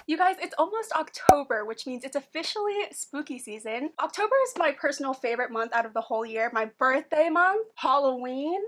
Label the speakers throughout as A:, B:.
A: You guys, it's almost October, which means it's officially spooky season. October is my personal favorite month out of the whole year. My birthday month, Halloween.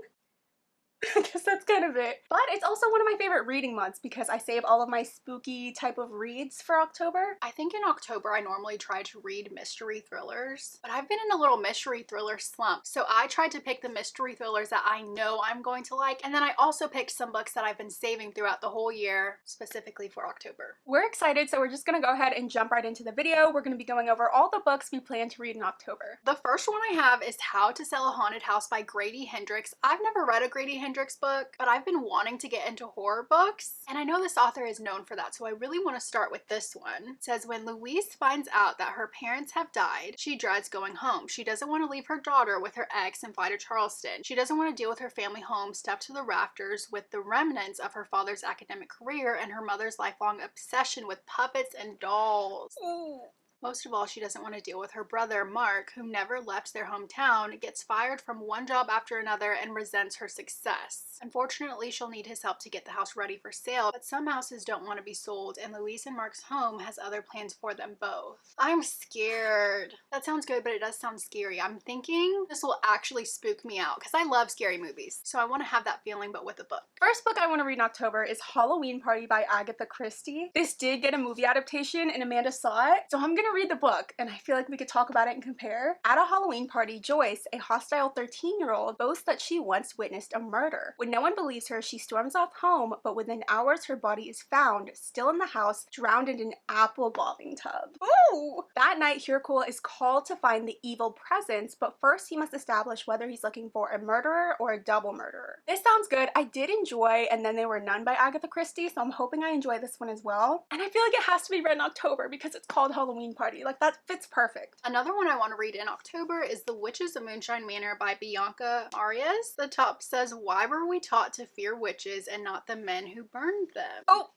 A: I guess that's kind of it. But it's also one of my favorite reading months because I save all of my spooky type of reads for October.
B: I think in October I normally try to read mystery thrillers, but I've been in a little mystery thriller slump. So I tried to pick the mystery thrillers that I know I'm going to like, and then I also picked some books that I've been saving throughout the whole year, specifically for October.
A: We're excited, so we're just gonna go ahead and jump right into the video. We're gonna be going over all the books we plan to read in October.
B: The first one I have is How to Sell a Haunted House by Grady Hendrix. I've never read a Grady Hendrix book, but I've been wanting to get into horror books, and I know this author is known for that, so I really want to start with this one. It says, when Louise finds out that her parents have died, she dreads going home. She doesn't want to leave her daughter with her ex and fly to Charleston. She doesn't want to deal with her family home stuffed to the rafters with the remnants of her father's academic career and her mother's lifelong obsession with puppets and dolls.
A: Ooh.
B: Most of all, she doesn't want to deal with her brother, Mark, who never left their hometown, gets fired from one job after another, and resents her success. Unfortunately, she'll need his help to get the house ready for sale, but some houses don't want to be sold, and Louise and Mark's home has other plans for them both. I'm scared. That sounds good, but it does sound scary. I'm thinking this will actually spook me out, because I love scary movies, so I want to have that feeling, but with a book.
A: First book I want to read in October is Halloween Party by Agatha Christie. This did get a movie adaptation, and Amanda saw it, so I'm gonna read the book, and I feel like we could talk about it and compare. At a Halloween party, Joyce, a hostile 13-year-old, boasts that she once witnessed a murder. When no one believes her, she storms off home, but within hours her body is found, still in the house, drowned in an apple bobbing tub. Ooh! That night, Hurkul is called to find the evil presence, but first he must establish whether he's looking for a murderer or a double murderer. This sounds good. I did enjoy And Then They Were None by Agatha Christie, so I'm hoping I enjoy this one as well. And I feel like it has to be read in October because it's called Halloween Party. Like, that fits perfect.
B: Another one I want to read in October is The Witches of Moonshine Manor by Bianca Arias. The top says, why were we taught to fear witches and not the men who burned them?
A: Oh!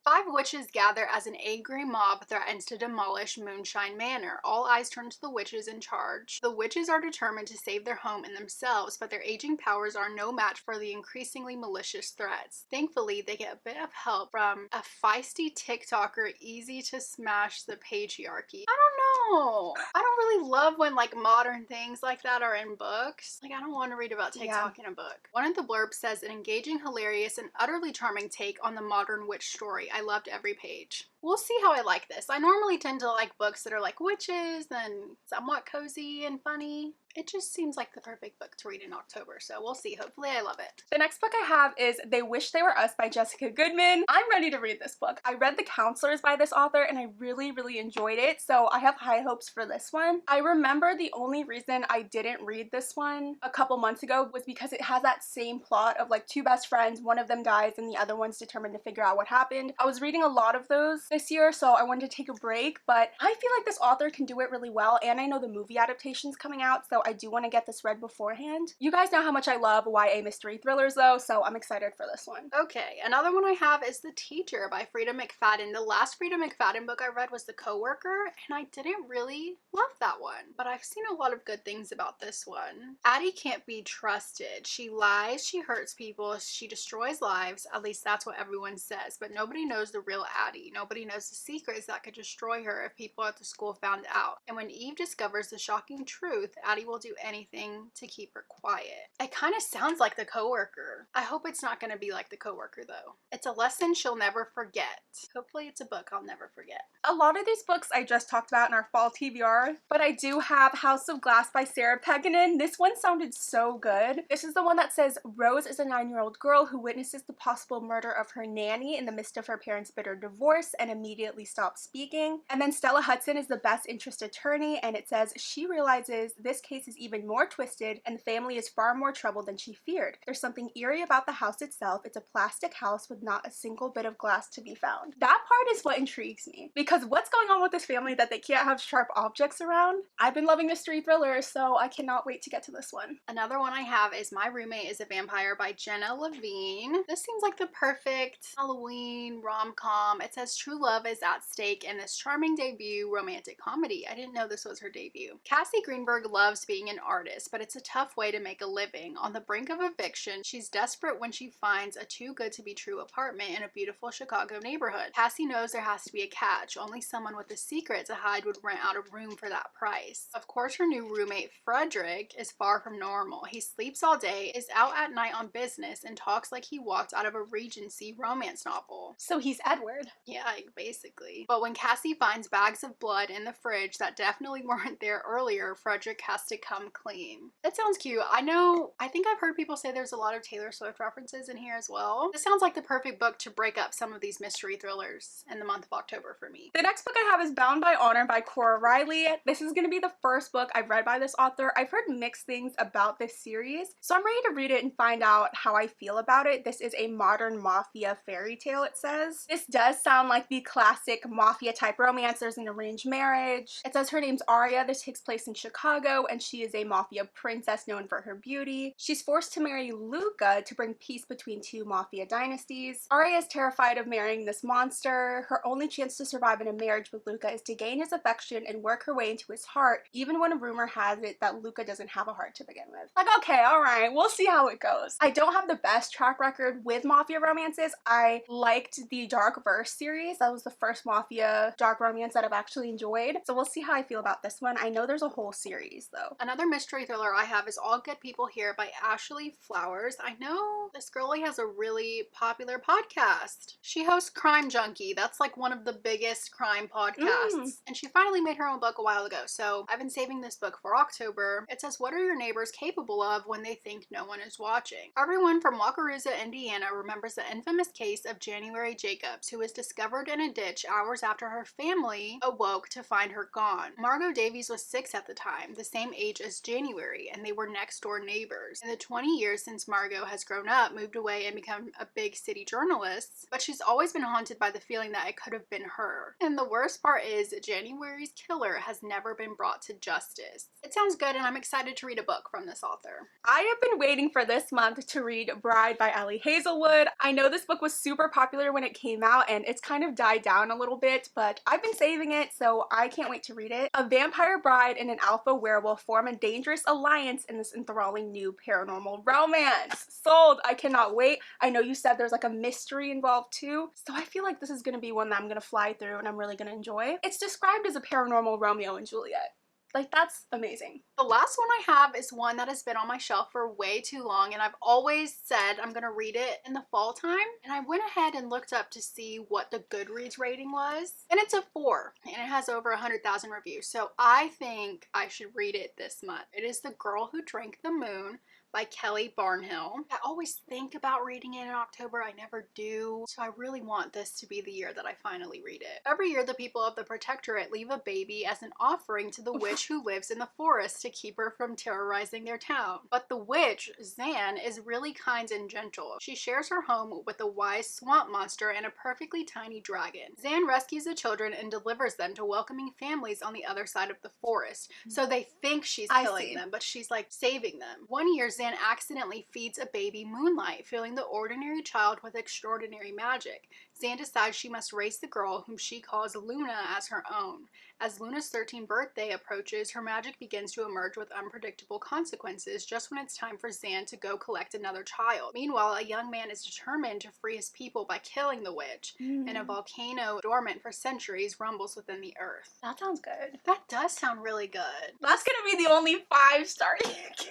B: 5 witches gather as an angry mob threatens to demolish Moonshine Manor. All eyes turn to the witches in charge. The witches are determined to save their home and themselves, but their aging powers are no match for the increasingly malicious threats. Thankfully, they get a bit of help from a feisty TikToker easy to smash the patriarchy. I don't know. I don't really love when like modern things like that are in books. Like, I don't want to read about TikTok in a book. One of the blurbs says, an engaging, hilarious, and utterly charming take on the modern witch story. I loved every page. We'll see how I like this. I normally tend to like books that are like witches and somewhat cozy and funny. It just seems like the perfect book to read in October, so we'll see. Hopefully I love it.
A: The next book I have is They Wish They Were Us by Jessica Goodman. I'm ready to read this book. I read The Counselors by this author and I really enjoyed it, so I have high hopes for this one. I remember the only reason I didn't read this one a couple months ago was because it has that same plot of like 2 best friends, one of them dies and the other one's determined to figure out what happened. I was reading a lot of those this year, so I wanted to take a break, but I feel like this author can do it really well, and I know the movie adaptation's coming out, so I do want to get this read beforehand. You guys know how much I love YA mystery thrillers though, so I'm excited for this one.
B: Okay, another one I have is The Teacher by Frida McFadden. The last Frida McFadden book I read was The Coworker, and I didn't really love that one, but I've seen a lot of good things about this one. Addie can't be trusted. She lies, she hurts people, she destroys lives, at least that's what everyone says, but nobody knows the real Addie. Nobody knows the secrets that could destroy her if people at the school found out. And when Eve discovers the shocking truth, Addie will do anything to keep her quiet. It kind of sounds like The Coworker. I hope it's not going to be like The Coworker though. It's a lesson she'll never forget. Hopefully it's a book I'll never forget.
A: A lot of these books I just talked about in our fall TBR, but I do have House of Glass by Sarah Pekkanen. This one sounded so good. This is the one that says, Rose is a 9-year-old girl who witnesses the possible murder of her nanny in the midst of her parents' bitter divorce and immediately stops speaking. And then Stella Hudson is the best interest attorney, and it says she realizes this case is even more twisted and the family is far more trouble than she feared. There's something eerie about the house itself. It's a plastic house with not a single bit of glass to be found. That part is what intrigues me, because what's going on with this family that they can't have sharp objects around? I've been loving mystery thrillers, so I cannot wait to get to this one.
B: Another one I have is My Roommate is a Vampire by Jenna Levine. This seems like the perfect Halloween rom-com. It says true love is at stake in this charming debut romantic comedy. I didn't know this was her debut. Cassie Greenberg loves being an artist, but it's a tough way to make a living. On the brink of eviction, she's desperate when she finds a too-good-to-be-true apartment in a beautiful Chicago neighborhood. Cassie knows there has to be a catch. Only someone with a secret to hide would rent out a room for that price. Of course, her new roommate, Frederick, is far from normal. He sleeps all day, is out at night on business, and talks like he walked out of a Regency romance novel.
A: So he's Edward.
B: Yeah, basically. But when Cassie finds bags of blood in the fridge that definitely weren't there earlier, Frederick has to come clean. That sounds cute. I think I've heard people say there's a lot of Taylor Swift references in here as well. This sounds like the perfect book to break up some of these mystery thrillers in the month of October for me.
A: The next book I have is Bound by Honor by Cora Riley. This is going to be the first book I've read by this author. I've heard mixed things about this series, so I'm ready to read it and find out how I feel about it. This is a modern mafia fairy tale, it says. This does sound like the classic mafia type romance. There's an arranged marriage. It says her name's Aria. This takes place in Chicago, and she is a mafia princess known for her beauty. She's forced to marry Luca to bring peace between two mafia dynasties. Aria is terrified of marrying this monster. Her only chance to survive in a marriage with Luca is to gain his affection and work her way into his heart, even when a rumor has it that Luca doesn't have a heart to begin with. Like, okay, alright, we'll see how it goes. I don't have the best track record with mafia romances. I liked the Dark Verse series. That was the first mafia dark romance that I've actually enjoyed. So we'll see how I feel about this one. I know there's a whole series though.
B: Another mystery thriller I have is All Good People Here by Ashley Flowers. I know this girlie has a really popular podcast. She hosts Crime Junkie. That's like one of the biggest crime podcasts. And she finally made her own book a while ago. So I've been saving this book for October. It says, what are your neighbors capable of when they think no one is watching? Everyone from Wakarusa, Indiana remembers the infamous case of January Jacobs, who was discovered in a ditch hours after her family awoke to find her gone. Margot Davies was 6 at the time, the same age as January, and they were next door neighbors. In the 20 years since Margot has grown up, moved away, and become a big city journalist, but she's always been haunted by the feeling that it could have been her. And the worst part is, January's killer has never been brought to justice. It sounds good, and I'm excited to read a book from this author.
A: I have been waiting for this month to read Bride by Ellie Hazelwood. I know this book was super popular when it came out, and it's kind of died down a little bit, but I've been saving it, so I can't wait to read it. A vampire bride and an alpha werewolf form a dangerous alliance in this enthralling new paranormal romance. Sold! I cannot wait. I know you said there's like a mystery involved too, so I feel like this is going to be one that I'm going to fly through and I'm really going to enjoy. It's described as a paranormal Romeo and Juliet. Like, that's amazing.
B: The last one I have is one that has been on my shelf for way too long, and I've always said I'm gonna read it in the fall time, and I went ahead and looked up to see what the Goodreads rating was, and it's a 4, and it has over 100,000 reviews, so I think I should read it this month. It is The Girl Who Drank the Moon by Kelly Barnhill. I always think about reading it in October. I never do. So I really want this to be the year that I finally read it. Every year, the people of the Protectorate leave a baby as an offering to the witch who lives in the forest to keep her from terrorizing their town. But the witch, Zan, is really kind and gentle. She shares her home with a wise swamp monster and a perfectly tiny dragon. Zan rescues the children and delivers them to welcoming families on the other side of the forest. So they think she's killing them, but she's like saving them. One year, Zan accidentally feeds a baby Moonlight, filling the ordinary child with extraordinary magic. Zan decides she must raise the girl, whom she calls Luna, as her own. As Luna's 13th birthday approaches, her magic begins to emerge with unpredictable consequences just when it's time for Zan to go collect another child. Meanwhile, a young man is determined to free his people by killing the witch, and a volcano dormant for centuries rumbles within the earth.
A: That sounds good.
B: That does sound really good.
A: That's gonna be the only 5-star.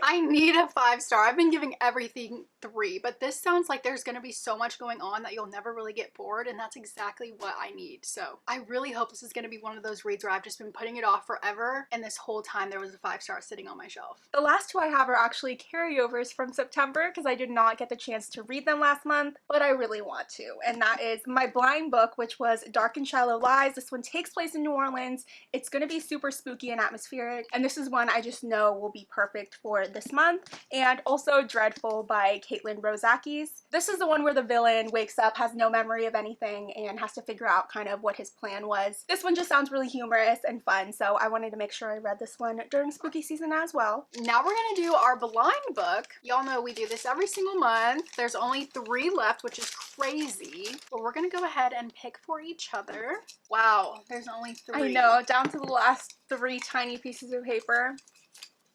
B: I need a 5-star. I've been giving everything 3, but this sounds like there's gonna be so much going on that you'll never really get bored, and that's exactly what I need. So I really hope this is gonna be one of those reads where I've just been putting it off forever, and this whole time there was a 5-star sitting on my shelf.
A: The last 2 I have are actually carryovers from September because I did not get the chance to read them last month, but I really want to, and that is my blind book, which was Dark and Shallow Lies. This one takes place in New Orleans. It's gonna be super spooky and atmospheric, and this is one I just know will be perfect for this month. And also Dreadful by Caitlin Rozakis. This is the one where the villain wakes up, has no memory of anything and has to figure out kind of what his plan was. This one just sounds really humorous and fun, so I wanted to make sure I read this one during spooky season as well.
B: Now we're gonna do our blind book. Y'all know we do this every single month. There's only 3 left, which is crazy, but we're gonna go ahead and pick for each other. Wow, there's only 3.
A: I know, down to the last 3 tiny pieces of paper.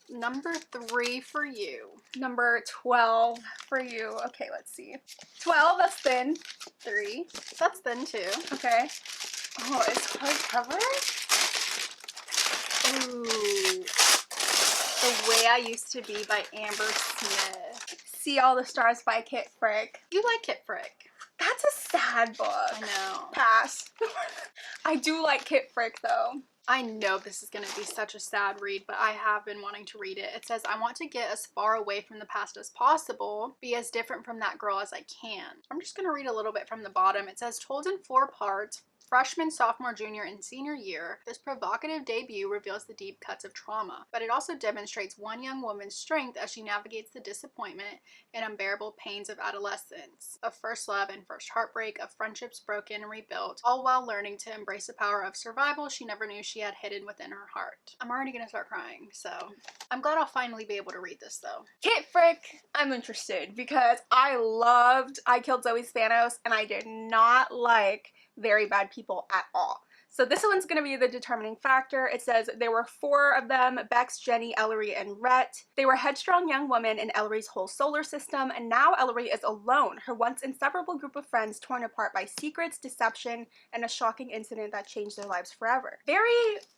B: Number 3 for you.
A: Number 12 for you. Okay, let's see. 12, that's thin.
B: 3, that's thin too.
A: Okay. Oh, it's hardcover?
B: Ooh. The Way I Used to Be by Amber Smith.
A: See All the Stars by Kit Frick.
B: You like Kit Frick.
A: That's a sad book.
B: I know.
A: Pass. I do like Kit Frick though.
B: I know this is going to be such a sad read, but I have been wanting to read it. It says, I want to get as far away from the past as possible, be as different from that girl as I can. I'm just going to read a little bit from the bottom. It says, told in 4 parts, freshman, sophomore, junior, and senior year, this provocative debut reveals the deep cuts of trauma, but it also demonstrates one young woman's strength as she navigates the disappointment and unbearable pains of adolescence, of first love and first heartbreak, of friendships broken and rebuilt, all while learning to embrace the power of survival she never knew she had hidden within her heart. I'm already gonna start crying, so I'm glad I'll finally be able to read this though.
A: Kit Frick, I'm interested because I loved I Killed Zoe Spanos and I did not like Very Bad People at all. So this one's going to be the determining factor. It says there were 4 of them, Bex, Jenny, Ellery, and Rhett. They were headstrong young women in Ellery's whole solar system, and now Ellery is alone, her once inseparable group of friends torn apart by secrets, deception, and a shocking incident that changed their lives forever. Very,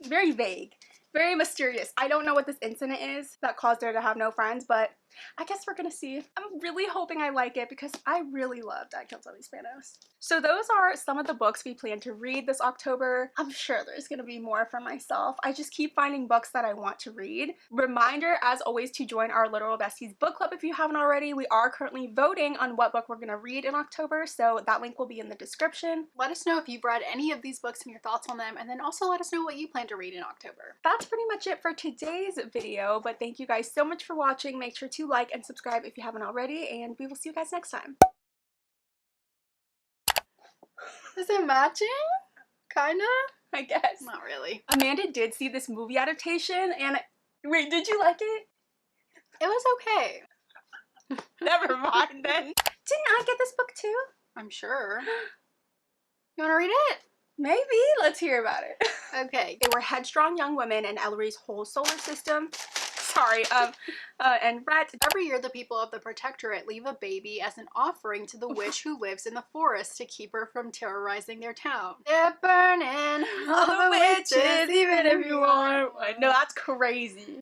A: very vague. Very mysterious. I don't know what this incident is that caused her to have no friends, but I guess we're gonna see. I'm really hoping I like it because I really loved I Killed Zoe Spanos. So those are some of the books we plan to read this October. I'm sure there's gonna be more for myself. I just keep finding books that I want to read. Reminder, as always, to join our Literal Besties book club if you haven't already. We are currently voting on what book we're gonna read in October, so that link will be in the description.
B: Let us know if you've read any of these books and your thoughts on them, and then also let us know what you plan to read in October.
A: That's pretty much it for today's video, but thank you guys so much for watching. Make sure to like and subscribe if you haven't already, and we will see you guys next time.
B: Is it matching? Kinda?
A: I guess.
B: Not really.
A: Amanda did see this movie adaptation, and wait, did you like it?
B: It was okay.
A: Never mind then. Didn't I get this book too?
B: I'm sure. You wanna read it?
A: Maybe. Let's hear about it.
B: Okay.
A: They were headstrong young women in Ellery's whole solar system. Sorry, and Rhett.
B: Every year, the people of the Protectorate leave a baby as an offering to the witch who lives in the forest to keep her from terrorizing their town. They're burning
A: All the witches, even if you want. No, that's crazy.